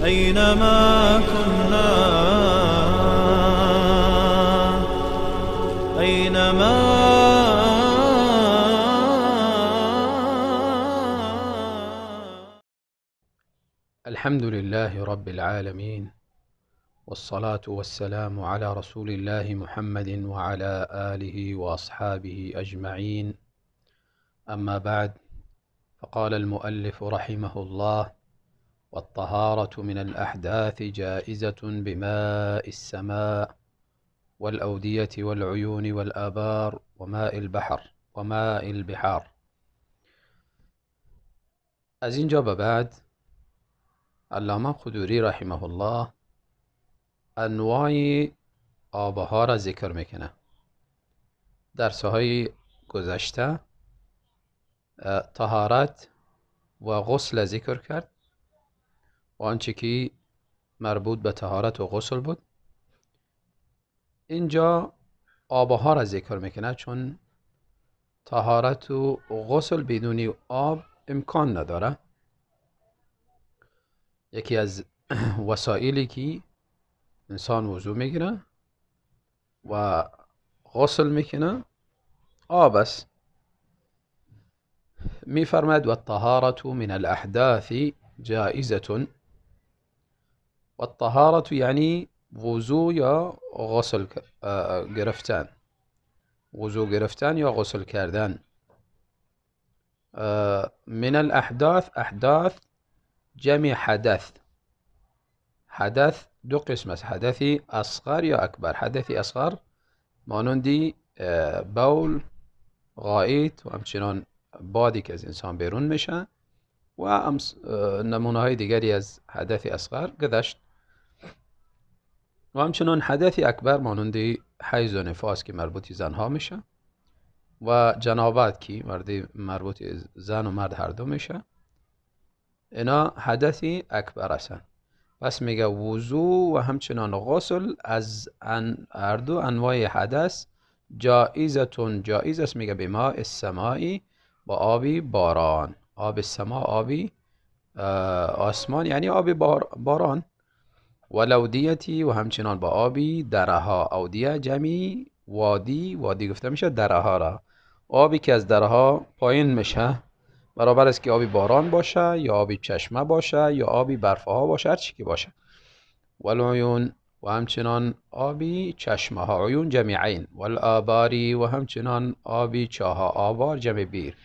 أينما كنا أينما الحمد لله رب العالمين، والصلاة والسلام على رسول الله محمد وعلى آله وأصحابه أجمعين. أما بعد، فقال المؤلف رحمه الله: والطهارة من الأحداث جائزة بماء السماء والأودية والعيون والآبار وماء البحار. از اینجا به بعد علامه قدوری رحمه الله انواع آبها را ذکر میکنه. درسهای گذشته طهارت و غسل ذکر کرد و آنچه که مربوط به طهارت و غسل بود. اینجا آبها را ذکر میکنه، چون طهارت و غسل بدون آب امکان نداره. یکی از وسایلی که انسان وضو میگیره و غسل میکنه آب است. میفرماید: و الطهارة من الاحداث جائزة. و الطهارة یعنی وضو یا غسل گرفتن، وضو گرفتن یا غسل کردن. من الاحداث، احداث جمع حدث. حدث دو قسم است: حدثی اصغر یا اکبر. حدثی اصغر مانندی بول، غائط و همچنان بادی که از انسان بیرون میشه و نمونه های دیگری از حدث اصغر گذشت. و همچنان حدث اکبر مانندی حیض و نفاس که مربوط زنها میشه و جنابت که مربوط زن و مرد هر دو میشه. اینا حدثی اکبر هستن. پس میگه وضو و همچنان غسل از هر دو انواع حدث جائزتون، جائز است. میگه بماء السمائی، با آبی باران. آب السما آبی آسمان، یعنی آبی باران. و الاودیتی و همچنان با آبی درها. اودیه جمعی وادی، وادی گفته میشه درها را. آبی که از درها پایین میشه، برابر است که آبی باران باشه یا آبی چشمه باشه یا آبی برفه ها باشه، هر چی که باشه. والعیون و همچنان آبی چشمه ها، عیون جمع عین. والآباری و همچنان آبی چاها، آبار جمع بیر.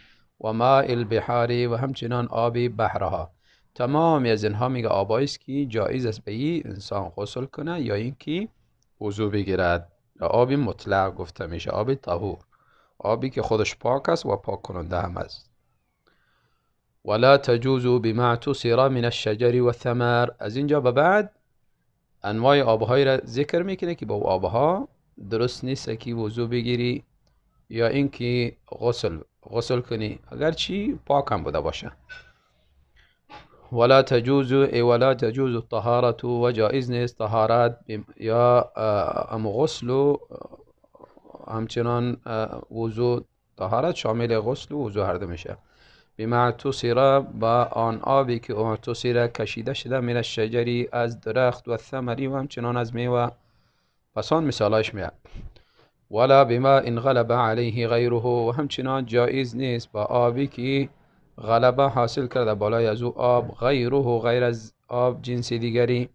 و ماء البحاری و همچنان آبی بحرها. تمام از اینها میگه آبایی است که جایز است به انسان غسل کنه یا اینکه وضو بگیرد. آبی مطلق گفته میشه، آبی طهور، آبی که خودش پاک است و پاک کننده هم است. ولا تجوز بما اعتصر من الشجر والثمر. از اینجا به بعد انواع آبهایی را ذکر میکنه که با آبها درست نیست که وضو بگیری یا اینکه غسل کنی، اگرچه پاک هم بوده باشه. ولا تجوز الطهارة، و جائز نیست طهارت یا غسل و همچنان وضو. طهارت شامل غسل و وضو هر دو میشه. بما اعتصر، با آن آبی که اعتصر کشیده شده، من الشجری از درخت، و ثمری و همچنان از میوه. پس آن مثالش میاد. ولا بما ان غلب علیه غیره، و همچنان جایز نیست با آبی که غلبه حاصل کرده بالای از او آب، غیره غیر از آب جنس دیگری،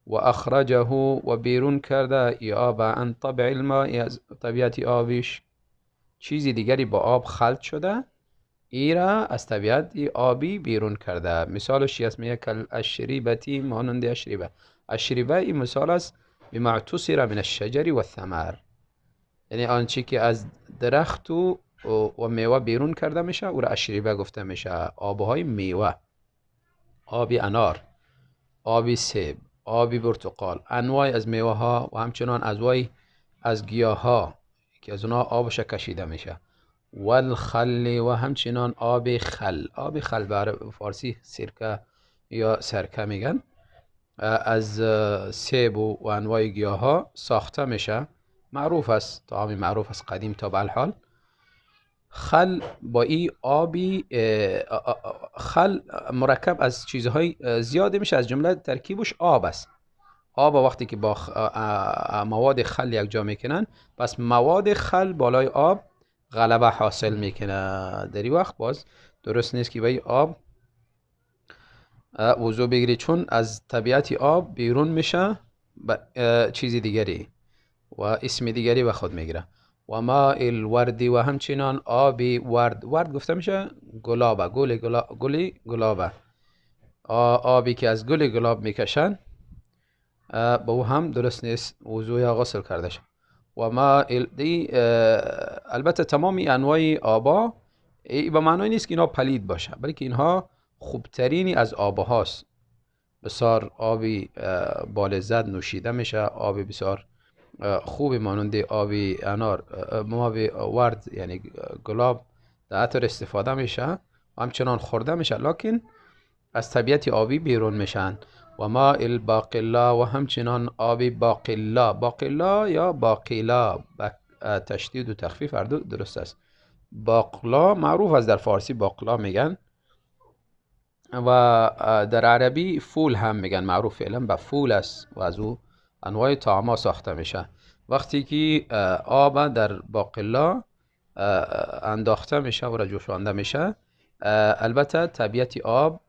و اخرجه و بیرون کرده ای آب عن طبع الماء، از طبیعت آبیش چیزی دیگری با آب خلط شده، ای را از طبیعت آبی بیرون کرده. مثالش است میگه کل اشریبتی، مانند اشریبه. اشریبه این مثال است بما اعتصر من الشجر و الثمر، یعنی آنچه که از درخت و میوه بیرون کرده میشه او را اشریبه گفته میشه. آبهای میوه، آبی انار، آبی سیب، آبی برتقال، انواع از میوه ها و همچنان انواع از گیاه ها که از اونها آبش کشیده میشه. والخل و همچنان آب خل. آب خل بر فارسی سرکه یا سرکه میگن. از سیب و انواع گیاه ها ساخته میشه. معروف است، طعام معروف است قدیم تا به الحال. خل با این آبی خل مرکب از چیزهای زیادی میشه، از جمله ترکیبش آب است. آب وقتی که با مواد خل یک جا میکنن، پس مواد خل بالای آب غلبه حاصل میکنه. در این وقت باز درست نیست که به آب وضو بگیری، چون از طبیعت آب بیرون میشه چیز دیگری و اسم دیگری به خود میگیره. و ماء الوردی، و همچنان آبی ورد. ورد گفته میشه گلابه، گلی گلابه. آبی که از گل گلاب میکشن با او هم درست نیست وضو یا غسل کرده شد. و ما دی البته تمامی انواع آبا به معنی نیست که اینها پلید باشه، بلکه اینها خوبترینی از آب هاست. بسیار آبی با لذت نوشیده میشه، آبی بسیار خوبی مانند آبی انار، آبی ورد یعنی گلاب در عطر استفاده میشه و همچنان خورده میشه، لکن از طبیعت آبی بیرون میشن. و ماء الباقلا، و همچنان آبی باقلا. باقلا یا باقلا تشدید و تخفیف هر دو درست است. باقلا معروف است، در فارسی باقلا میگن و در عربی فول هم میگن، معروف فعلا به فول است و از او انواع طعام ساخته میشه. وقتی که آب در باقلا انداخته میشه و جوشانده میشه، البته طبیعت آب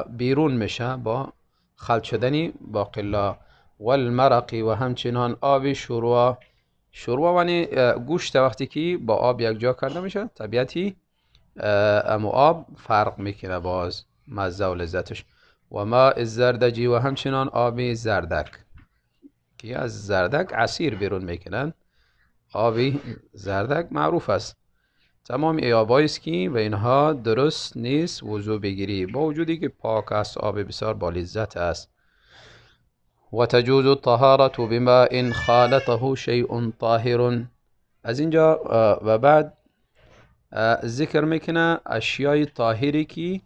بیرون میشه با خلط شدن باقلا. والمرقی، و همچنان آب شوروا. شوروا یعنی گوشت وقتی که با آب یک جا کرده میشه، طبیعتی امو آب فرق میکنه باز مزه و لذتش. و ماء الزردجی، و همچنان آب زردک که از زردک عصیر بیرون میکنن. آبی زردک معروف است. تمام آبایی است که به اینها درست نیست وضو بگیری، با وجودی که پاک است، آب بسیار با لذت است. و تجوز الطهارة بماء خالطه شیء طاهر. از اینجا و بعد ذکر میکنه اشیای طاهری که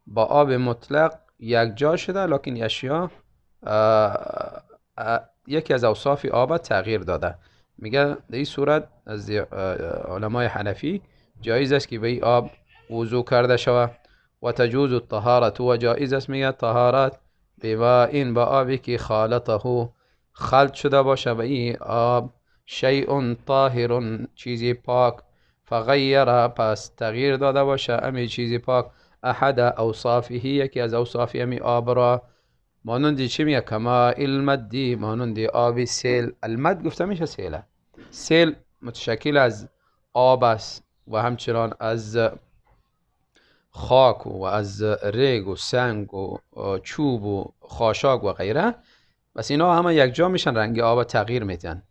با آب مطلق یک جا شده، لکن اشیا یکی از اوصاف آب تغییر داده. میگه در این صورت از علمای حنفی جایز است که به این آب وضو کرده شود. و تجوز الطهارة، و جایز است میگه طهارت بماء با آبی که خالطه خلط شده باشه به این آب شیء طاهر چیزی پاک، فغیر پس تغییر داده باشه امی چیزی پاک احد اوصافه یکی از اوصاف امی آب را، مانند چی میگه کما المدی مانند آب سیل. المد گفته میشه سیله. سیل متشکل از آب است و همچنان از خاک و از ریگ و سنگ و چوب و خاشاک و غیره. بس اینا همه یک جا میشن، رنگ آب تغییر میتن.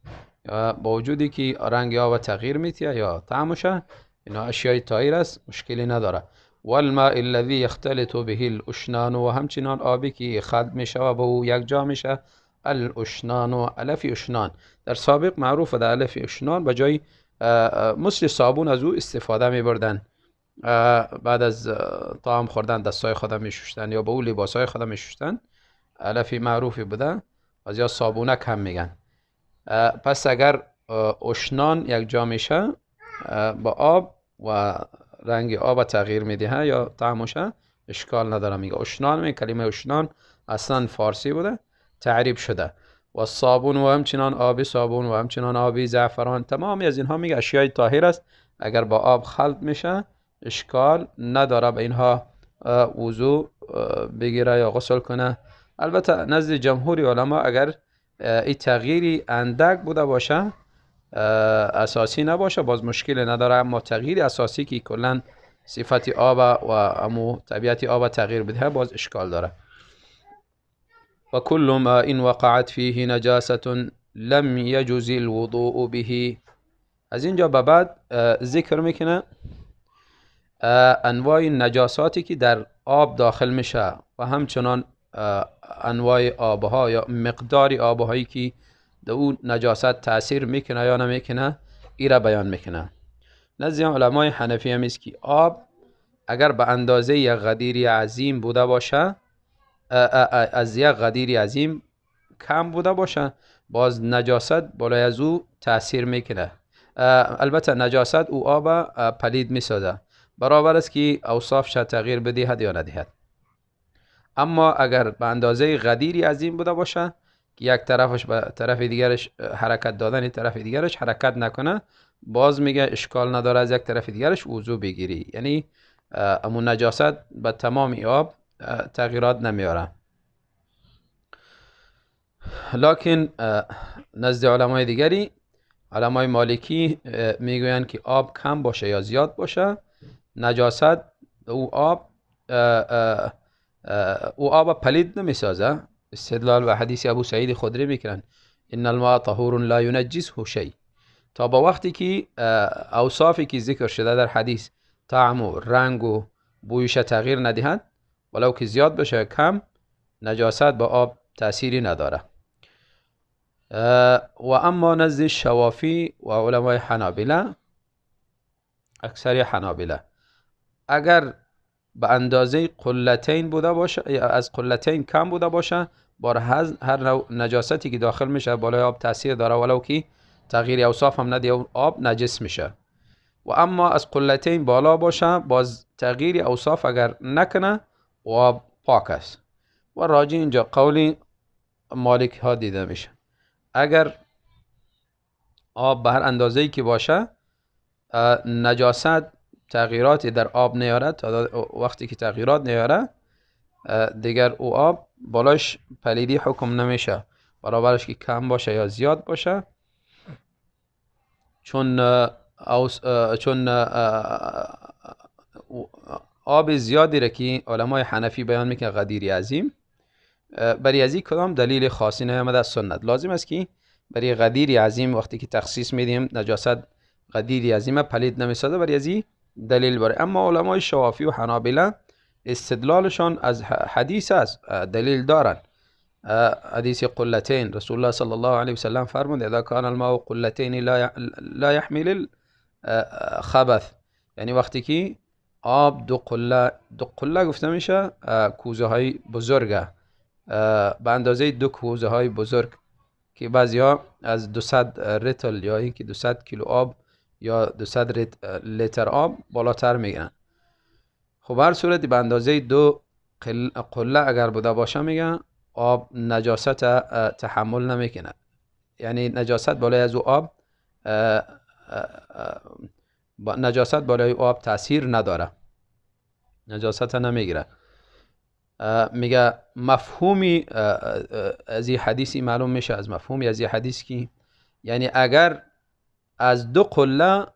با وجودی که رنگ آب تغییر میتیه یا طعمشه، اینا اشیای طاهر است، مشکلی نداره. والماء الذي يختلط به الاشنان، و همچنان آبی که خلط میشه و با او یک جا میشه. الاشنان و الف اشنان در سابق معروف در الف اشنان به جای مثل صابون از او استفاده میبردن. بعد از طعام خوردن دستای خودم میشوشتن یا با او لباسای خودم میشوشتن. الفی معروفی بوده از یا صابونک هم میگن. پس اگر اشنان یک جا میشه با آب و رنگ آب تغییر میده یا طعمشه، اشکال نداره. میگه اشنان، می کلمه اشنان اصلا فارسی بوده تعریب شده. و صابون و همچنان آب صابون و همچنان آبی زعفران، تمامی از اینها میگه اشیای طاهر است، اگر با آب خلط میشه اشکال نداره به اینها وضو بگیره یا غسل کنه. البته نزد جمهور علما اگر این تغییری اندک بوده باشه، اساسی نباشه، باز مشکل نداره، اما تغییر اساسی که کلا صفت آب و امو طبیعت آب تغییر بده باز اشکال داره. و کل ما این وقعت فیه نجاسة لم یجز الوضوء به. از اینجا به بعد ذکر میکنه انواع نجاساتی که در آب داخل میشه و همچنان انواع آبها یا مقدار آبهایی که در اون نجاست تأثیر میکنه یا نمیکنه، ای را بیان میکنه. نزد علمای حنفی هم است که آب اگر به اندازه یک غدیر عظیم بوده باشه، از یک غدیر عظیم کم بوده باشه، باز نجاست بالای از او تأثیر میکنه. البته نجاست او آب پلید میسازه، برابر است که اوصافش تغییر بدهد یا ندهد. اما اگر به اندازه غدیری عظیم بوده باشه که یک طرفش به طرف دیگرش حرکت دادن، طرف دیگرش حرکت نکنه، باز میگه اشکال نداره از یک طرف دیگرش وضو بگیری. یعنی امون نجاست به تمام آب تغییرات نمیاره. لکن نزد علمای دیگری، علمای مالکی میگویند که آب کم باشه یا زیاد باشه، نجاست او آب پلید نمیسازه. استدلال و حدیث ابو سعید خدری میکنن ان الماء طهور لا ينجسه شيء، تا با وقتی که اوصافی که ذکر شده در حدیث، طعم و رنگ و بویش تغییر ندهند، ولو که زیاد بشه کم، نجاست با آب تأثیری نداره. و اما نزد شوافی و علمای حنابله، اکثر حنابله، اگر به اندازه قلتین بوده باشه یا از قلتین کم بوده باشه، بار هر نوع نجاستی که داخل میشه بالای آب تاثیر داره، ولو که تغییر اوصاف هم نده اون آب نجس میشه. و اما از قلتین بالا باشه، باز تغییر اوصاف اگر نکنه و آب پاک است. و راجع اینجا قولی مالک ها دیده میشه، اگر آب به هر اندازه‌ای که باشه نجاست تغییراتی در آب نیاره، تا وقتی که تغییرات نیاره دیگر او آب بالاش پلیدی حکم نمیشه، برابرش که کم باشه یا زیاد باشه. چون آب زیادی را که علمای حنفی بیان میکنه غدیر عظیم، برای از این کدام دلیل خاصی نیامده از سنت. لازم است که برای غدیر عظیم وقتی که تخصیص میدیم نجاست غدیر عظیم پلید نمیسازه، برای از این دلیل باره. اما علمای شوافی و حنابله استدلالشان از حدیث است، دلیل دارن. حدیث قلتین، رسول الله صلی الله علیه وسلم فرمود اذا کان الماء قلتین لا يحمل الخبث، یعنی وقتی که آب دو قله گفته میشه کوزه های بزرگه، به اندازه دو کوزه های بزرگ که بعضیا از 200 ریتل یا اینکه 200 کیلو آب یا 200 لیتر آب بالاتر میگن. خب هر صورتی به اندازه دو قله اگر بوده باشه میگن آب نجاست تحمل نمیکنه، یعنی نجاست بالای از او آب نجاست بالای او آب تاثیر نداره، نجاست نمیگیره. میگه مفهومی از این حدیثی معلوم میشه، از مفهومی از این حدیث که یعنی اگر از دو قله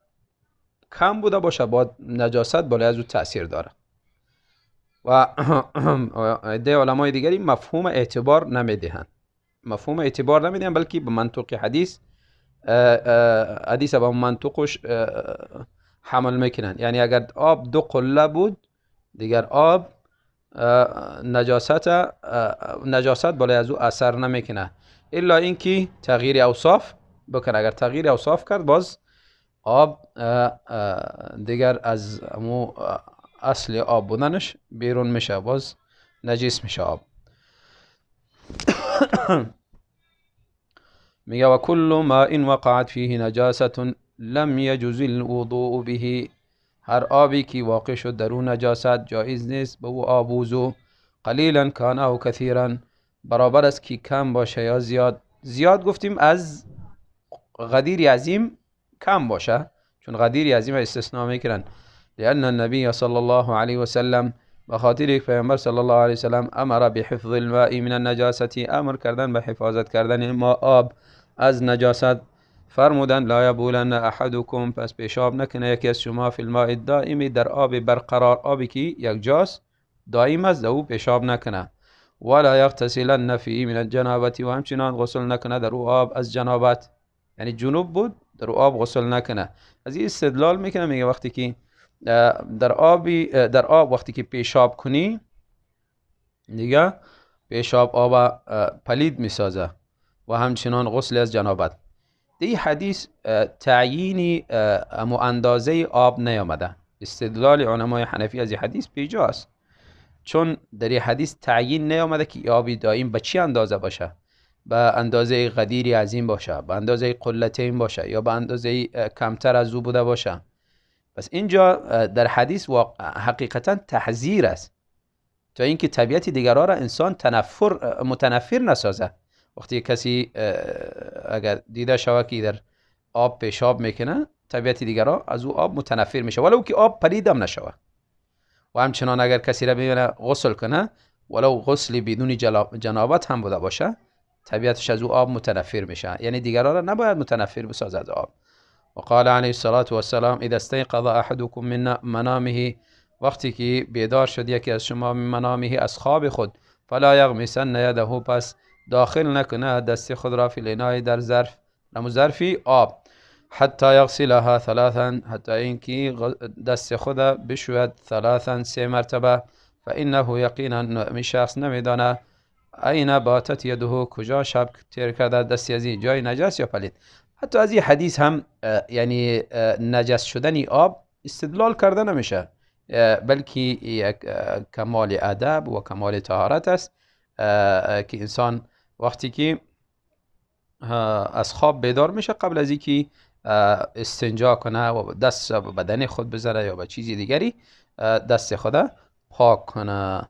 کم بوده باشه با نجاست بالای از او تاثیر داره. و عده علمای دیگری مفهوم اعتبار نمیدهند، مفهوم اعتبار نمیدهند، بلکه به منطق حدیث با منطقش حمل میکنن. یعنی اگر آب دو قله بود دیگر آب نجاست بالای از او اثر نمیکنه، الا اینکه تغییر اوصاف بکنه. اگر تغییر اوصاف کرد باز آب دیگر از امو اصل آب بودنش بیرون میشه، باز نجس میشه آب. میگه و کل ما این وقعت فیه نجاست لم یجوز الوضوء به، هر آبی که واقع شد در اون نجاست جایز نیست به او آب وضو، قلیلا کان او کثیرا، برابر است که کم باشه یا زیاد. زیاد گفتیم از غدیر عظیم کم باشه، چون غدیر عظیم استثناء میکنن، لأن النبي صلی الله علیه وسلم بخاطر پیامبر صلی الله علیه وسلم امر بحفظ الماء من النجاسة، امر کردن به حفاظت کردن ما آب از نجاست. فرمودن لا یبولن احدکم، پس پیشاب نکنه یکی از شما فی الماء الدائم، در آب برقرار، آبی که یک جاست دائم است او پیشاب نکنه. ولا یغتسلن فیه من الجنابة، و همچنان غسل نکنه در او آب از جنابت، یعنی جنوب بود در آب غسل نکنه. از این استدلال میکنه، میگه وقتی که در آب وقتی که پیشاب کنی دیگه پیشاب آب پلید میسازه و همچنان غسل از جنابت. دی حدیث تعیینی امو اندازه آب نیامده، استدلال علمای حنفی از این حدیث پیجاست، چون در این حدیث تعیین نیامده که آبی دائم به چی اندازه باشه، به اندازه غدیری عظیم باشه، به اندازه قلتین باشه یا به اندازه کمتر از او بوده باشه. پس اینجا در حدیث حقیقتا تحذیر است تا اینکه طبیعت دیگرها را انسان متنفر نسازه. وقتی کسی اگر دیده شود که در آب پیشاب میکنه، طبیعت دیگرها از او آب متنفر میشه، ولو که آب پلیدم نشود. و همچنان اگر کسی را ببینه غسل کنه، ولو غسلی بدون جنابت هم بوده باشه، طبیعتش از او آب متنفر میشه. یعنی دیگرها را نباید متنفر بسازد از آب. و قال علیه الصلاة والسلام اذا استيقظ احدكم من منامه، وقتی که بیدار شد یکی از شما من منامه از خواب خود، فلا یغمسن یده، پس داخل نکنه دست خود را فی الاناء در ظرفی آب، حتی یغسلها ثلاثا، حتی اینکه دست خود بشوید ثلاثا 3 مرتبه. فانه یقینا می شخص نمیدانه این باتت یده، کجا شب تیر کرده دستی از جای نجس یا پلید. حتی از این حدیث هم یعنی نجس شدن آب استدلال کرده نمیشه، بلکه یک کمال ادب و کمال طهارت است که انسان وقتی که از خواب بیدار میشه، قبل از اینکه استنجا کنه و دست به بدن خود بزنه یا به چیزی دیگری، دست خود پاک کنه.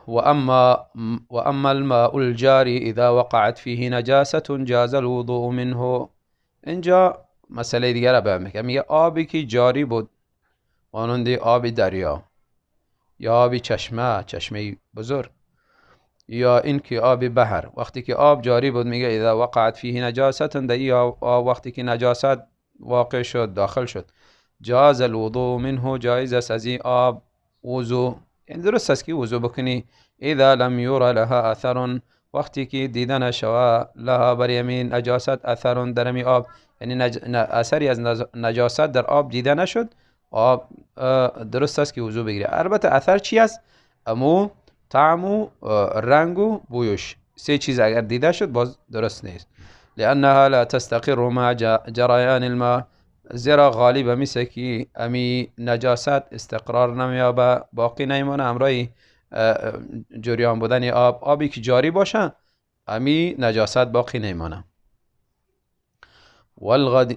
و اما الماء الجاری اذا وقعت فيه نجاسة جاز الوضوء منه. اینجا مسئله دیگر را بیان میکنه، میگه آبی که جاری بود، مانند آب دریا یا آب چشمه بزرگ یا اینکه آب بحر، وقتی که آب جاری بود، میگه اذا وقعت فيه نجاسة، در آب وقتی که نجاست واقع شد، داخل شد، جاز الوضوء منه، جایز است از این آب وضو، یعنی درست است که وضو بکنی. اذا لم یرى لها اثر، وقتی که دیده نشود لها بر یمین نجاست اثر در می آب، یعنی اثری از نجاست در آب دیده نشد، آب درست است که وضو بگیره. البته اثر چی است؟ امو، طعم و رنگ و بویش، 3 چیز اگر دیده شد باز درست نیست. لانها لا تستقر مع جریان الماء، زیرا غالب مثل که امی نجاست استقرار نمیابه، باقی نمیمانه همراه جریان بودن آبی که جاری باشه، امی نجاست باقی نمیمانه.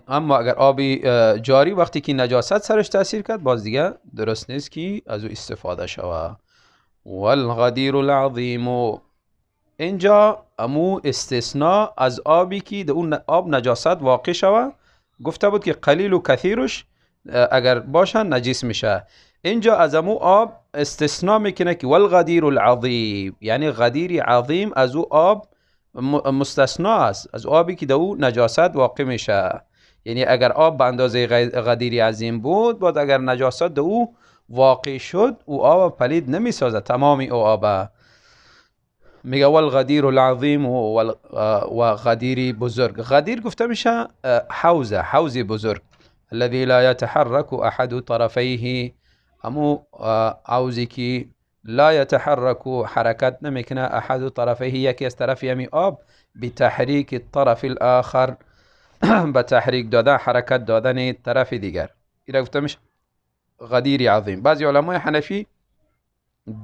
اما اگر آبی جاری وقتی که نجاست سرش تاثیر کرد، باز دیگه درست نیست که از او استفاده شود. والغدیر العظیم، اینجا امو استثناء از آبی که در اون آب نجاست واقع شود. گفته بود که قلیل و کثیرش اگر باشن نجس میشه، اینجا از امو آب استثناء میکنه که والغدیر العظیم، یعنی غدیر عظیم از او آب مستثنا است، از آبی که در او نجاست واقع میشه. یعنی اگر آب به اندازه غدیر عظیم بود، بعد اگر نجاست در او واقع شد، او آب پلید نمیسازه، تمامی او آب. میگه والغدیر العظیم و غدیر بزرگ. غدیر گفته میشه حوض بزرگ، الذي لا يتحرك احد طرفيه، امو حوضی که لا يتحرك، حرکت نمیکنه، احد طرفيه، یکی از طرف یمی آب، بتحریک الطرف الاخر، به تحریک دادن، حرکت دادن طرف دیگر. این گفته میشه غدیر عظیم. بعضی علمای حنفی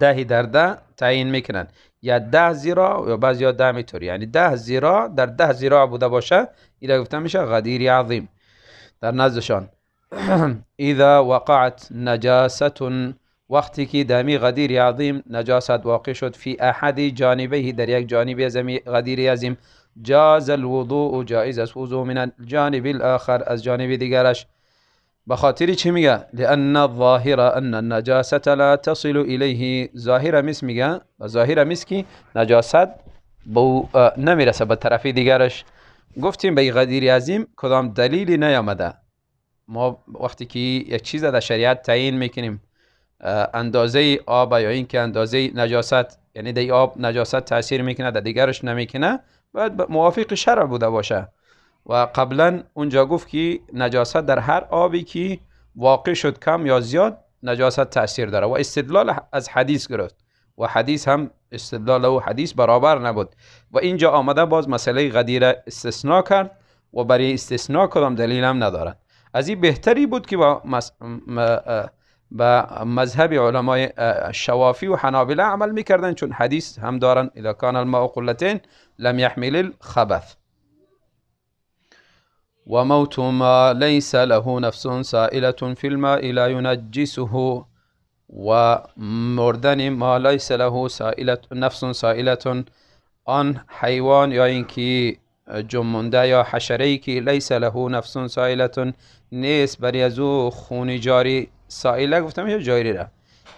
10 در 10 تعیین میکنن، یا 10 زیرا یا بعضی ها 10 میتور، یعنی 10 زیرا در 10 زیرا بوده باشه، این گفته میشه غدیر عظیم در نزدشان. اذا وقعت نجاسة، وقتی که دمی غدیر عظیم نجاست واقع شد، فی احد جانبه، در یک جانب از غدیر عظیم، جاز الوضوء، جایز است وضو، من الجانب الاخر، از جانب دیگرش. بخاطر چی میگه؟ لان الظاهر ان النجاسة لا تصل الیه، ظاهر میس میگه، ظاهر میس که نجاست بو نمیرسه به طرف دیگرش. گفتیم به غدیر عظیم کدام دلیلی نیامده. ما وقتی که یک چیز در شریعت تعیین میکنیم، اندازه آب یا این که اندازه نجاست، یعنی در آب نجاست تاثیر میکنه در دیگرش نمیکنه، باید موافق شرع بوده باشه. و قبلا اونجا گفت که نجاست در هر آبی که واقع شد کم یا زیاد نجاست تاثیر داره، و استدلال از حدیث گرفت و حدیث هم استدلال و حدیث برابر نبود، و اینجا آمده باز مسئله غدیر استثناء کرد و برای استثناء کدام دلیل هم ندارد. از این بهتری بود که با به مذهب علمای شوافی و حنابله عمل میکردن، چون حدیث هم دارن اذا کان الماء قلتين لم يحمل الخبث. و موت ما ليس له نفس سائلة في الماء لا ينجسه، و مردن ما لیس له نفس سائلة، آن حیوان یا اینکه جمنده یا حشره که لیس له نفس سائلة نیست بری از او خون جاری، سائله گفتم یا جاری را،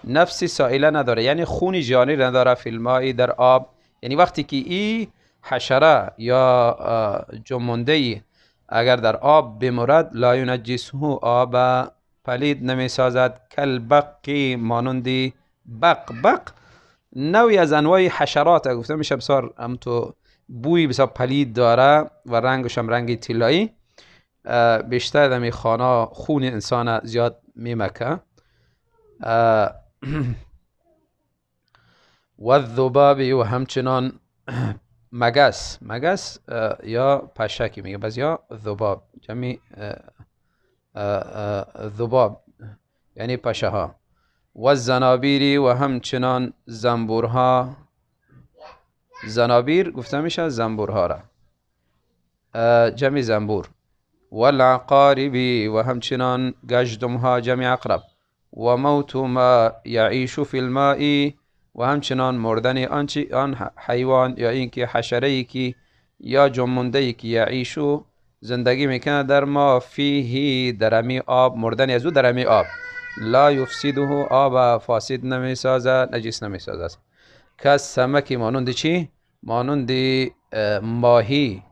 نفسی سائله نداره یعنی خون جاری نداره، فی الماء در آب، یعنی وقتی که این حشره یا جمنده اگر در آب بمرد لا ینجسه، آب پلید نمی سازد، کالبقی مانندی بق نوعی از انواع حشرات گفته میشه، بسیار هم تو بوی بسیار پلید داره و رنگش هم رنگ طلایی، بیشتر دمی خانه خون انسان زیاد میمکه. و الذبابی و همچنان مگس یا پشکی میگه بس، یا ذباب جمعی ذباب یعنی پشه ها. و الزنابیری و همچنان زنبورها، زنابیر گفته میشه زنبورها را، جمع زنبور. و العقاربی و همچنان گژدمها جمع عقرب. و موت ما یعیش فی الماء و همچنان مردن آن حیوان یا اینکه حشره ای که یا جمنده ای که یعیشو زندگی میکنه در ما فیه در امی آب، مردن از او در امی آب، لا یفسده آب فاسد نمیسازه، نجس نمیسازه. که سمکی مانند چی؟ مانند ماهی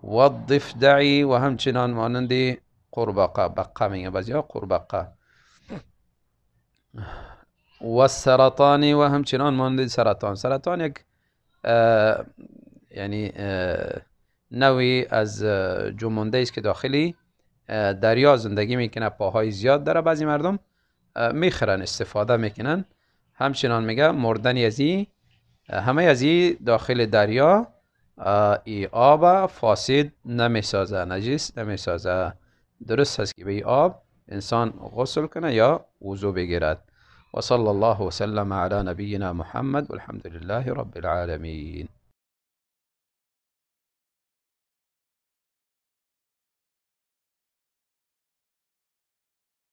و الضفدعی و همچنان مانند قرباقه، بقه میگه بعضی ها قرباقه. و السرطانی و همچنان مانند سرطان یک یعنی نوعی از جمنده است که داخلی دریا زندگی میکنه، پاهای زیاد داره، بعضی مردم میخرن استفاده میکنن. همچنان میگه مردن ازی همه ازی داخل دریا ای آب فاسد نمیسازه، نجس نمیسازه. درست هست که به ای آب انسان غسل کنه یا وضو بگیرد. و صلی الله وسلم علی نبینا محمد والحمد لله رب العالمین.